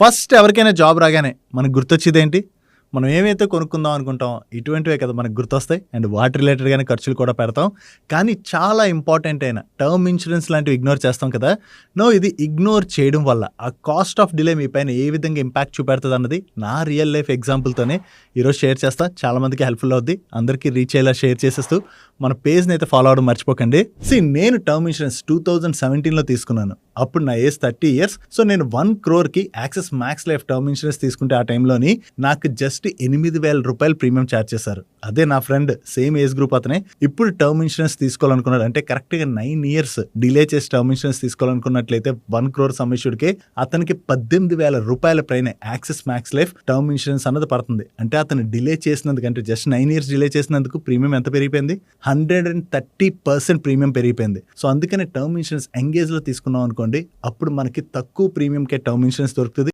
First ఎవరికైనా job రాగానే మనకు గుర్తొచ్చేదేంటి? మనం ఏమైతే కొనుక్కుందాం అనుకుంటాం ఇటువంటివే కదా మనకు గుర్తొస్తాయి. అండ్ వాటి రిలేటెడ్గానే ఖర్చులు కూడా పెడతాం. కానీ చాలా ఇంపార్టెంట్ అయిన టర్మ్ ఇన్సూరెన్స్ లాంటివి ఇగ్నోర్ చేస్తాం కదా. ఇది ఇగ్నోర్ చేయడం వల్ల ఆ కాస్ట్ ఆఫ్ డిలే మీ పైన ఏ విధంగా ఇంపాక్ట్ చూపెడుతుంది అన్నది నా రియల్ లైఫ్ ఎగ్జాంపుల్తోనే ఈరోజు షేర్ చేస్తా. చాలామందికి హెల్ప్ఫుల్ అవుద్ది. అందరికీ రీచ్ అయ్యేలా షేర్ చేసేస్తూ మన పేజ్ని అయితే ఫాలో అవడం మర్చిపోకండి. నేను టర్మ్ ఇన్సూరెన్స్ 2017లో తీసుకున్నాను. అప్పుడు నా ఏజ్ 30 years. సో నేను 1 crore axis max life term insurance తీసుకుంటే ఆ టైంలోని నాకు జస్ట్ 8,000 రూపాయలు ప్రీమియం ఛార్జ్ చేశారు. అదే నా ఫ్రెండ్ సేమ్ ఏజ్ గ్రూప్ అతనే ఇప్పుడు టర్మ్ ఇన్సూరెన్స్ తీసుకోవాలనుకున్నాడు. అంటే కరెక్ట్గా 9 years డిలే చేసి టర్మ్ ఇన్సూరెన్స్ తీసుకోవాలనుకున్నట్లయితే 1 crore సమ్మిష్యుడికి అతనికి 18,000 రూపాయల పైన axis max life term insurance అన్నది పడుతుంది. అంటే అతను డిలే చేసినందుకు, అంటే జస్ట్ 9 years డిలే చేసినందుకు ప్రీమియం ఎంత పెరిగిపోయింది? 130% ప్రీమియం పెరిగిపోయింది. సో అందుకని టర్మ్ ఇన్సూరెన్స్ ఎంగేజ్ లో తీసుకున్నాం అనుకోండి, అప్పుడు మనకి తక్కువ ప్రీమియంకే టర్మ్ ఇన్సూరెన్స్ దొరుకుతుంది.